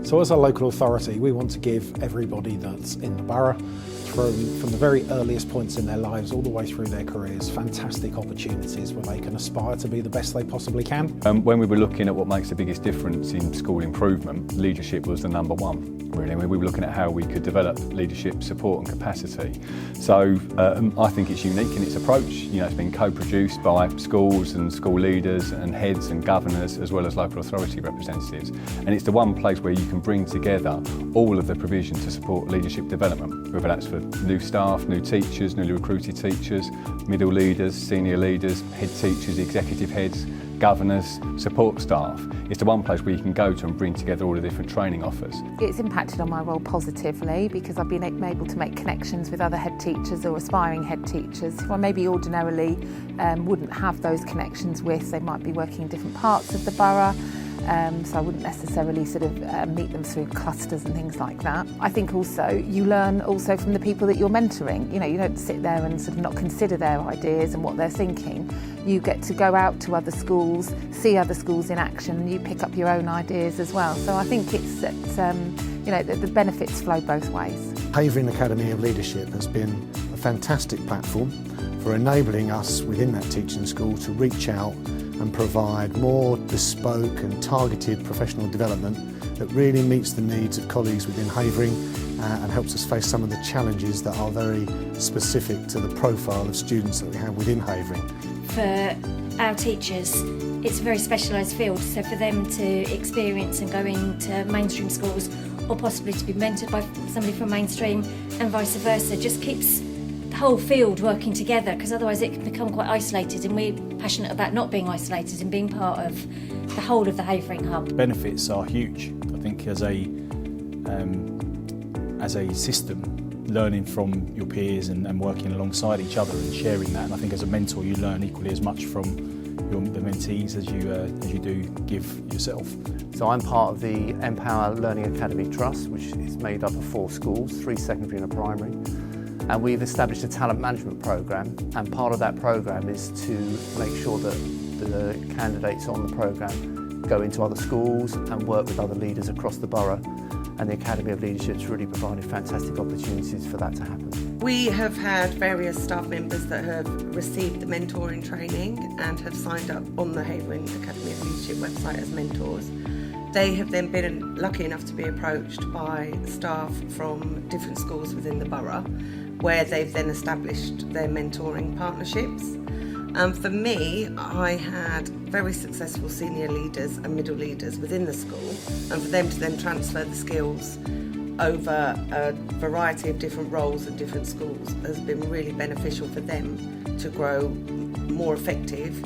So as a local authority, we want to give everybody that's in the borough, from the very earliest points in their lives all the way through their careers, fantastic opportunities where they can aspire to be the best they possibly can. When we were looking at what makes the biggest difference in school improvement, leadership was the number one. Really, we were looking at how we could develop leadership support and capacity. So I think it's unique in its approach. You know, it's been co-produced by schools and school leaders and heads and governors, as well as local authority representatives. And it's the one place where you can bring together all of the provision to support leadership development, whether that's for new staff, new teachers, newly recruited teachers, middle leaders, senior leaders, head teachers, executive heads, governors, support staff. It's the one place where you can go to and bring together all the different training offers. It's impacted on my role positively because I've been able to make connections with other head teachers or aspiring head teachers who I maybe ordinarily wouldn't have those connections with. They might be working in different parts of the borough. So I wouldn't necessarily sort of meet them through clusters and things like that. I think also you learn also from the people that you're mentoring. You know, you don't sit there and sort of not consider their ideas and what they're thinking. You get to go out to other schools, see other schools in action, and you pick up your own ideas as well. So I think it's that, you know, the benefits flow both ways. Havering Academy of Leadership has been a fantastic platform for enabling us within that teaching school to reach out and provide more bespoke and targeted professional development that really meets the needs of colleagues within Havering and helps us face some of the challenges that are very specific to the profile of students that we have within Havering. For our teachers, it's a very specialised field, so for them to experience and go into mainstream schools or possibly to be mentored by somebody from mainstream and vice versa just keeps the whole field working together, because otherwise it can become quite isolated, and we're passionate about not being isolated and being part of the whole of the Havering hub. The benefits are huge. I think as a system, learning from your peers and working alongside each other and sharing that, and I think as a mentor you learn equally as much from the mentees as you do give yourself. So I'm part of the Empower Learning Academy Trust, which is made up of 4 schools, 3 secondary and a primary. And we've established a talent management programme, and part of that programme is to make sure that the candidates on the programme go into other schools and work with other leaders across the borough. And the Academy of Leadership's really provided fantastic opportunities for that to happen. We have had various staff members that have received the mentoring training and have signed up on the Havering Academy of Leadership website as mentors. They have then been lucky enough to be approached by staff from different schools within the borough, where they've then established their mentoring partnerships. For me, I had very successful senior leaders and middle leaders within the school, and for them to then transfer the skills over a variety of different roles and different schools has been really beneficial for them to grow more effective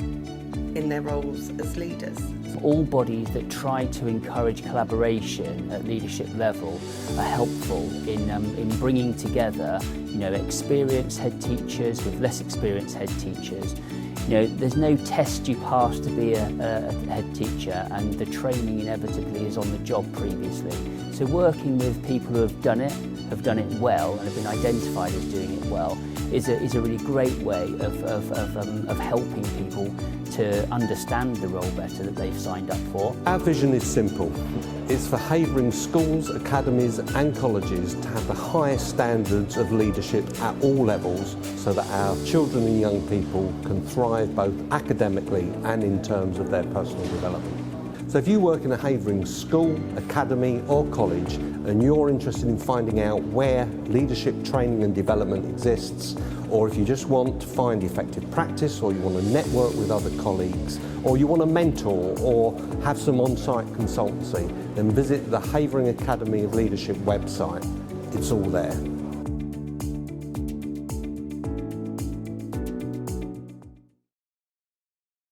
in their roles as leaders. All bodies that try to encourage collaboration at leadership level are helpful in bringing together, experienced head teachers with less experienced head teachers. There's no test you pass to be a head teacher, and the training inevitably is on the job previously. So working with people who have done it well and have been identified as doing it well is a really great way of helping people to understand the role better that they've signed up for. Our vision is simple. It's for Havering schools, academies and colleges to have the highest standards of leadership at all levels, so that our children and young people can thrive both academically and in terms of their personal development. So if you work in a Havering school, academy or college and you're interested in finding out where leadership training and development exists, or if you just want to find effective practice, or you want to network with other colleagues, or you want to mentor or have some on-site consultancy, then visit the Havering Academy of Leadership website. It's all there.